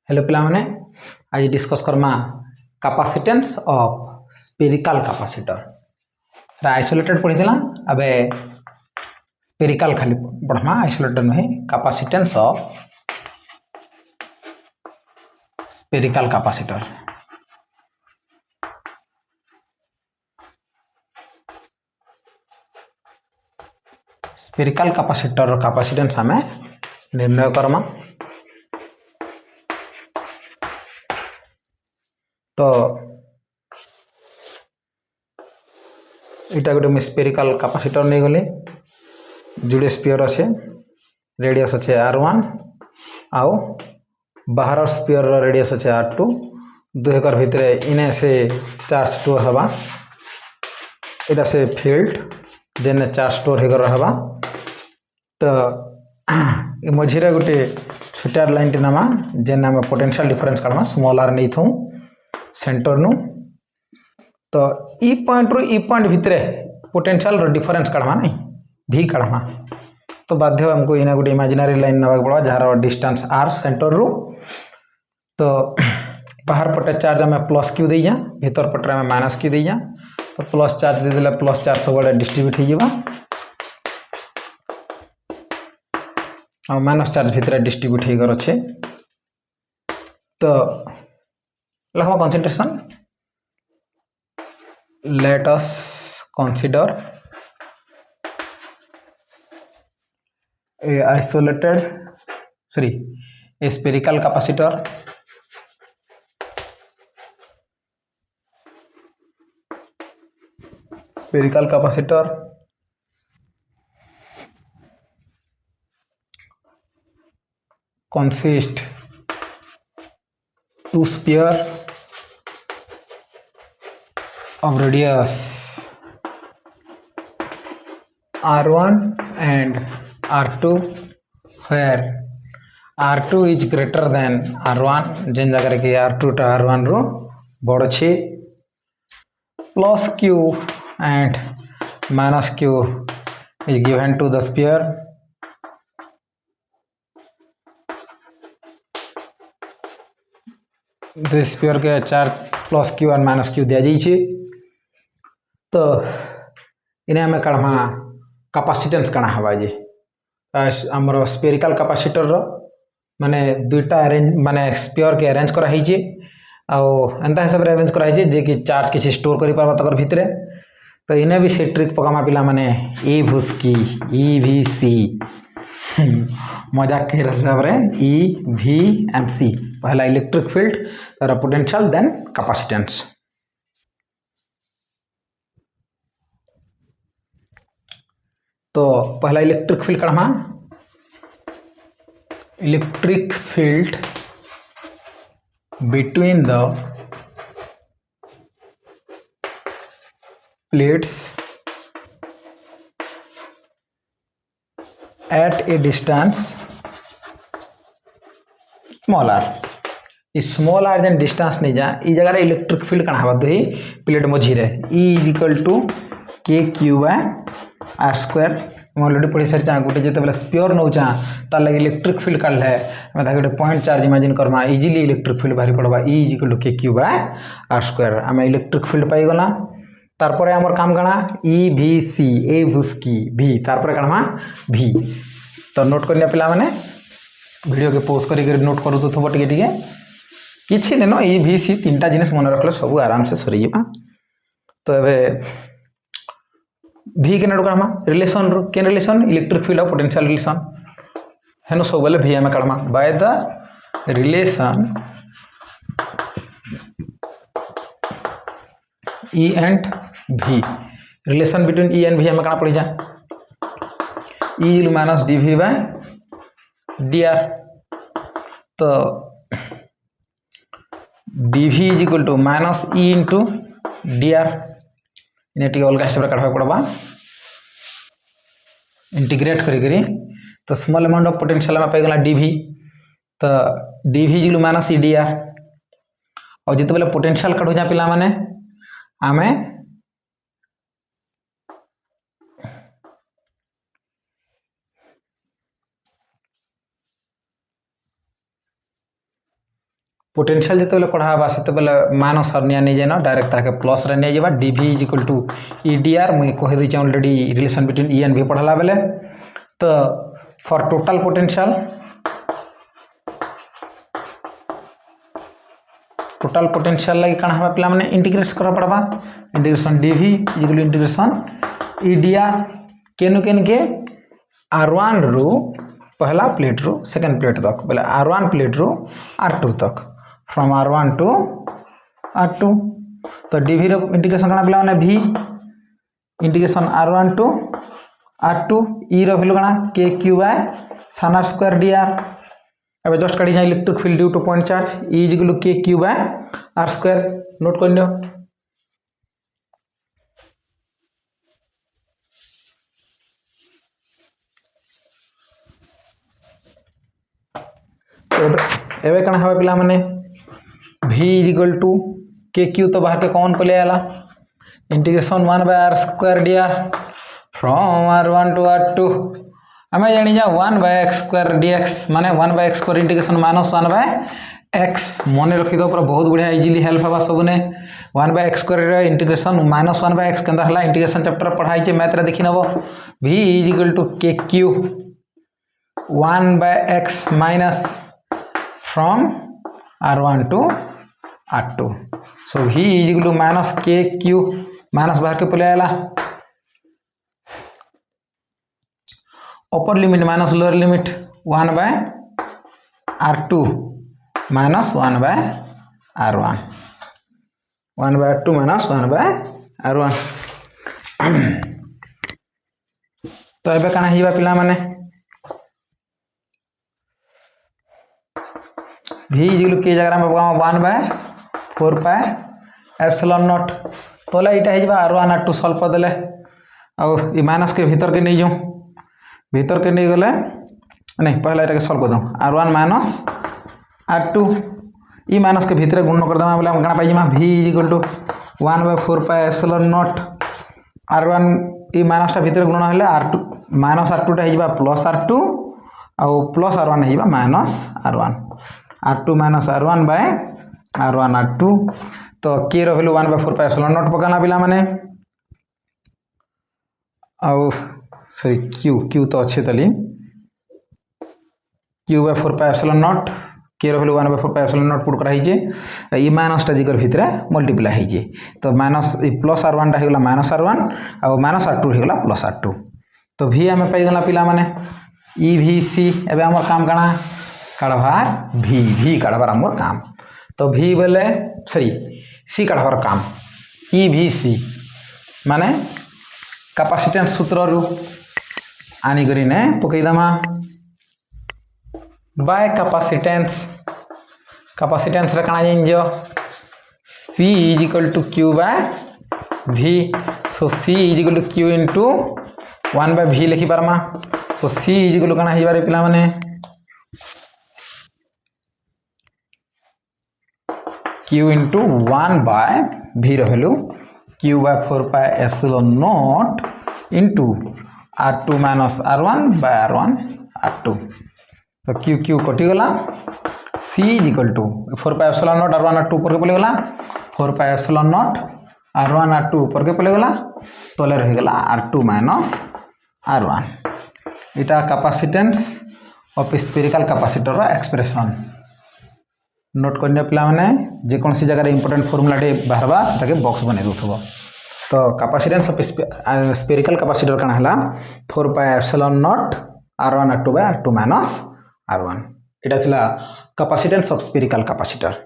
hello पिला माने आज डिस्कस करमा capacitance of spherical capacitor isolated पढ़ीला अबे स्फेरिकल खाली पढ़मा आइसोलेटेड नहीं capacitance of spherical capacitor spherical capacitor capacitance हमें निर्णय करमा तो इटा गोटे स्फेरिकल कैपेसिटर नहीं गले जुड़े स्फीयर अच्छे रेडियस अच्छे R1 आउ बाहर स्फीयर रेडियस अच्छे R2 दुहेकर भितर इने से चार्ज स्टोर हवा इटा से फील्ड जेने चार्ज स्टोर होकर रहबा तो मझीरे गोटे छोटा लाइन टे नामा जेन नाम पोटेंशियल डिफरेंस काढमा स्मॉल r नहीं थू सेंटर नु तो ई पॉइंट रु ई पॉइंट भितर पोटेंशियल डिफरेंस काढमा नहीं v काढमा तो बाध्य हमको इना गोटे इमेजिनरी लाइन नवा पड़ा जार डिस्टेंस r सेंटर रु तो बाहर पटे चार्ज में प्लस क्यू देइया भीतर पटे में माइनस क्यू देइया तो प्लस चार्ज दे देला प्लस चार्ज सब बड़े डिस्ट्रीब्यूट हो जाबा और माइनस चार्ज भीतर डिस्ट्रीब्यूट होकर अच्छे तो Lakhma concentration let us consider a isolated A spherical capacitor consist two sphere of radius R1 and R2 where R2 is greater than R1 जेन जगह कि R2 टा R1 रो बड़ छी plus Q and minus Q is given to the sphere the sphere के charge plus Q और minus Q दिया जाइए तो इन्हें हमें कढ़मा कैपेसिटेंस कणा हवा जे हमरो स्फेरिकल कैपेसिटर रो माने दुईटा अरेंज माने स्फीयर के अरेंज करा हिजे आ एंता हिसाब रे अरेंज करा हिजे जे कि चार्ज किसी स्टोर करि पाबा तकर भितरे तो इने भी से ट्रिक पकामा पिला माने ए भुस्की ई भी सी मजाक के हिसाब रे ई भी एम सी पहला इलेक्ट्रिक फील्ड तार पोटेंशियल देन कैपेसिटेंस तो पहला electric field Karma electric field between the plates at a distance small r इस स्मॉल r जन डिस्टेंस नहीं जा ई जगह रे इलेक्ट्रिक फील्ड कणा हबा दही प्लेट मझी रे E = k q r square हम ऑलरेडी पढ़ी सारी गोटे जेते बेला स्फीयर नौ चा तार लगे इलेक्ट्रिक फील्ड काढले हम ता गोटे point charge imagine Karma easily electric field बाहरी पड़बा E = k q r square हम इलेक्ट्रिक फील्ड पाई गला तारपरे हमर काम कणा ई भी सी ए भुस्की भी तारपरे कणमा भी तो नोट करनिया पिला माने वीडियो के पॉज करी नोट करू तो थबो टिके किछि ने न ई भी सी तीनटा जिनिस मन रखले सब आराम से सरी जेबा तो एबे भी के नोट करमा रिलेशन के रिलेशन इलेक्ट्रिक फील्ड और पोटेंशियल रिलेशन हेनो सब बेले भी हमें Karma by the relation E and V relation between E and V हमें कहाँ पढ़ी जा E minus dV by dr तो dV is equal to minus E into dr इन्हें टी अलग हिसाब रे काढवा पड़बा इंटीग्रेट करी तो स्मॉल अमाउंट ऑफ पोटेंशियल में पाई गला dV तो dV is minus E dr और जिते बेले पोटेंशियल काढू जा पिला माने आमे पोटेंशियल जिते पढ़ावा से माइनस आर नहीं जाए डायरेक्ट ताके प्लस रे नहीं जावा D V is equal to E D R मुझे कह दी already relation between E and V पढ़ला बेले तो फॉर टोटल पोटेंशियल लगे कण हवा पिला माने इंटीग्रेट करा पड़वा integration D V is equal to integration E D R केनु केन के R1 रु पहला प्लेट रु सेकंड प्लेट तक बोले R1 प्लेट रु R2 तक फ्रॉम R1 टू R2 तो डीवी रो इंटीग्रेशन कणा पिला माने v integration R1 to R2 e रो वैल्यू कणा k q by sin r square dr अब जस्ट काढी जाय electric field due to point charge e is equal to k q बाय r स्क्वायर नोट कर लियो एवं कण हवा पिला माने v is equal to k q तो बाहर के कौन पले आला integration 1 by r square dr from r1 to r2 हमें जानी जा 1 बाय x स्क्वायर dx माने 1 by x square integration minus 1 by x मन रखी दो पूरा बहुत बढ़िया इजीली हेल्प हवा सब ने 1 by x square integration minus 1 by x के अंदर हला इंटीग्रेशन चैप्टर पढ़ाई छे मैथ रे देखि नबो v is equal to k q 1 by x minus from R1 to R2 so V is equal to minus KQ minus बाहर के पले आला upper limit minus lower limit 1 by R2 minus 1 by R1 1 by R2 minus 1 by R1 तो एबे काना हिबा पिला माने v is equal to के जगह में 1 बाय 4 पाई एप्सिलॉन नॉट तोला इटा हे जबा r1 r2 सॉल्व कर देले और ई माइनस के भीतर के नहीं जाऊं भीतर के नहीं गले नहीं पहला एटा के सॉल्व कर दो r1 minus r2 E minus के भीतर गुण कर दमा बोले हम गणा पाई जमा v is equal to 1 by 4 pi epsilon not r1 ई माइनस टा भीतर गुण हेले r2 माइनस r2 टा हे जबा प्लस r2 और प्लस r1 हे जबा minus r1 R2 minus R1 by R1 R2 तो k रो value 1 by 4 pi epsilon not पकाना पिला माने और सॉरी q तो अच्छे तली q by 4 pi epsilon not k रो value 1 by 4 pi epsilon not put करा हिजे ई माइनस टा जिकर भितरे मल्टीप्लाई हिजे तो माइनस ई प्लस R1 टा हेगला माइनस R1 और माइनस R2 हेगला प्लस R2 तो v हमें पाई गला पिला माने ई v c एबे हमर काम कणा काढ़वार v काढ़वार हमर काम तो v बोले सॉरी c काढ़वार काम e v c माने कैपेसिटेंस सूत्र रु आनी करी ने पकई दमा बाय कैपेसिटेंस रे कणा जिंजो c is equal to q by v so c is equal to q into 1 by v लिखि पारमा so c is equal to कणा हिबारे पिला माने q into 1 by v रो value q by 4 pi epsilon naught into r2 minus r1 by r1 r2 तो q कटि गला c is equal to 4 pi epsilon naught r1 r2 ऊपर के पले गला 4 pi epsilon naught r1 r2 ऊपर के पले गला तले रह गला r2 minus r1 इटा कैपेसिटेंस ऑफ स्फेरिकल कैपेसिटर रो एक्सप्रेशन नोट करने पिला माने जे कोन सी जगह रे इंपोर्टेंट फार्मूला टे बाहरबा ताके बॉक्स बने दोथबो तो कैपेसिटेंस ऑफ स्फेरिकल कैपेसिटर कण हला 4 pi epsilon not r1 r2 by r2 minus r1 एटा थिला कैपेसिटेंस ऑफ स्फेरिकल कैपेसिटर